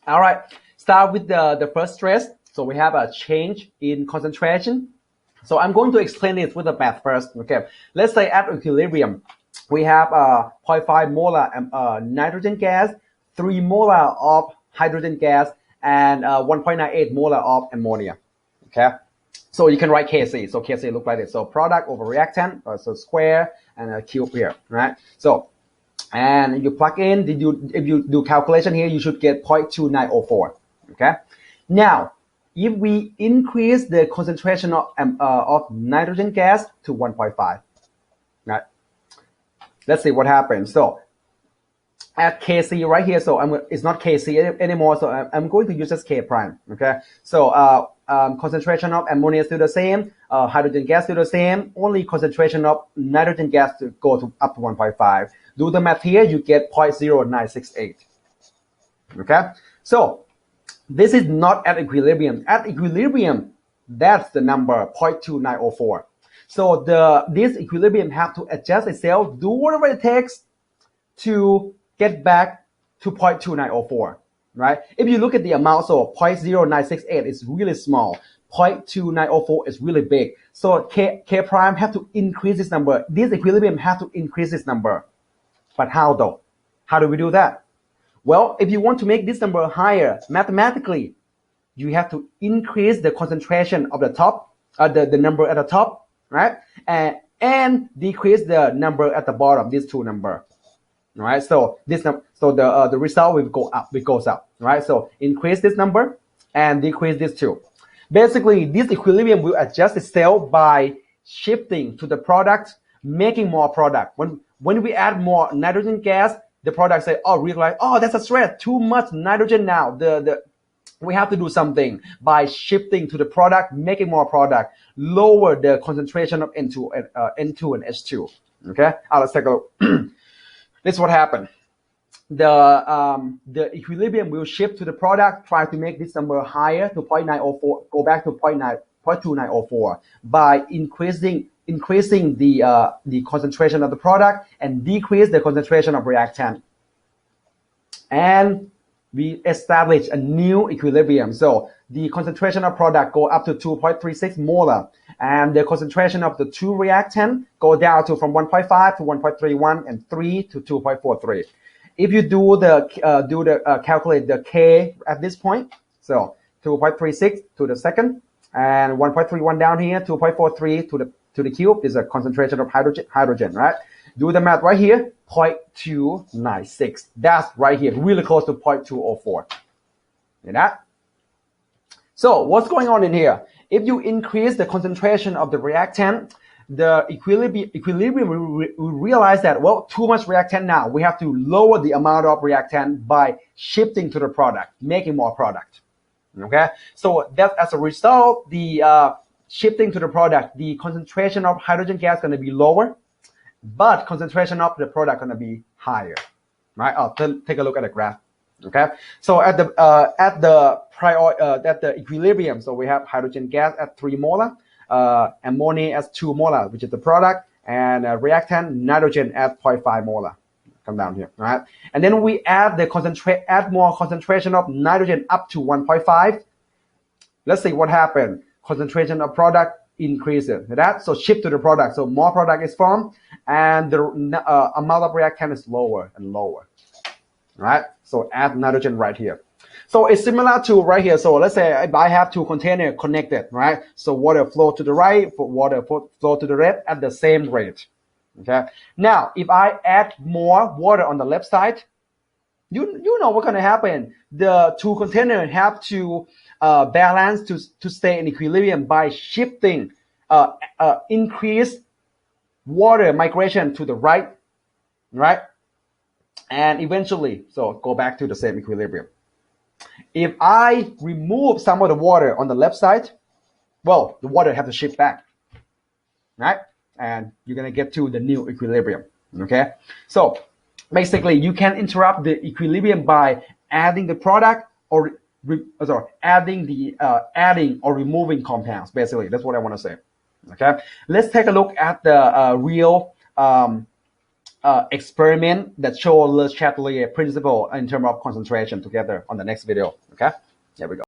All right, start with the first stress. So we have a change in concentration. So I'm going to explain this with the math first. Okay, let's say at equilibrium, we have 0.5 molar nitrogen gas, 3 molar of hydrogen gas, and 1.98 molar of ammonia. Okay, so you can write Kc. So Kc look like this. So product over reactant, so square and a cube here, right? So and you plug in, if you do calculation here, you should get 0.2904. Okay. Now, if we increase the concentration of nitrogen gas to 1.5, right? Let's see what happens. So at Kc right here, so it's not Kc anymore, so I'm going to use just K prime. Okay. So concentration of ammonia is still the same, hydrogen gas still the same, only concentration of nitrogen gas to go to up to 1.5. Do the math here, you get 0.0968. Okay, so this is not at equilibrium. At equilibrium, that's the number 0.2904. So this equilibrium have to adjust itself, do whatever it takes to get back to 0.2904. Right? If you look at the amount, so 0.0968 is really small. 0.2904 is really big. So K prime have to increase this number. This equilibrium have to increase this number. But how though? How do we do that? Well, if you want to make this number higher, mathematically, you have to increase the concentration of the top, the number at the top, right? And decrease the number at the bottom, these two numbers. Right? So the result will go up, it goes up, right? So increase this number and decrease this two. Basically, this equilibrium will adjust itself by shifting to the product, making more product. When we add more nitrogen gas, the product say, oh, realize, oh, that's a stress, too much nitrogen now. We have to do something by shifting to the product, making more product, lower the concentration of N2 and H2. Okay, let's take a look. This is what happened. The equilibrium will shift to the product, try to make this number higher to 0.904, go back to 0.2904 by increasing the concentration of the product and decrease the concentration of reactant. And we establish a new equilibrium. So the concentration of product go up to 2.36 molar, and the concentration of the two reactant go down to from 1.5 to 1.31 and 3 to 2.43. If you calculate the K at this point, so 2.36 to the second, and 1.31 down here, 2.43 to the cube is a concentration of hydrogen, right? Do the math right here, 0.296. That's right here, really close to 0.204. See that? So what's going on in here? If you increase the concentration of the reactant, the equilibrium will realize that, well, too much reactant now. We have to lower the amount of reactant by shifting to the product, making more product. Okay? So that as a result, the shifting to the product, the concentration of hydrogen gas is going to be lower, but concentration of the product going to be higher. Right? Take a look at the graph. Okay? So at the equilibrium, so we have hydrogen gas at 3 molar, ammonia as 2 molar, which is the product, and reactant nitrogen at 0.5 molar. Come down here, right? And then we add more concentration of nitrogen up to 1.5. Let's see what happened. Concentration of product increases. So shift to the product. So more product is formed, and the amount of reactant is lower and lower. Right? So add nitrogen right here. So it's similar to right here. So let's say if I have two containers connected, right? So water flow to the right, water flow to the left at the same rate. Okay. Now, if I add more water on the left side, you know what's going to happen. The two containers have to balance to stay in equilibrium by shifting, increase water migration to the right, right? And eventually, so go back to the same equilibrium. If I remove some of the water on the left side, well, the water have to shift back, right? And you're going to get to the new equilibrium, okay? So basically, you can interrupt the equilibrium by adding the product or adding or removing compounds. Basically, that's what I want to say, okay? Let's take a look at the real experiment that show Le Chatelier principle in terms of concentration together on the next video. Okay, here we go.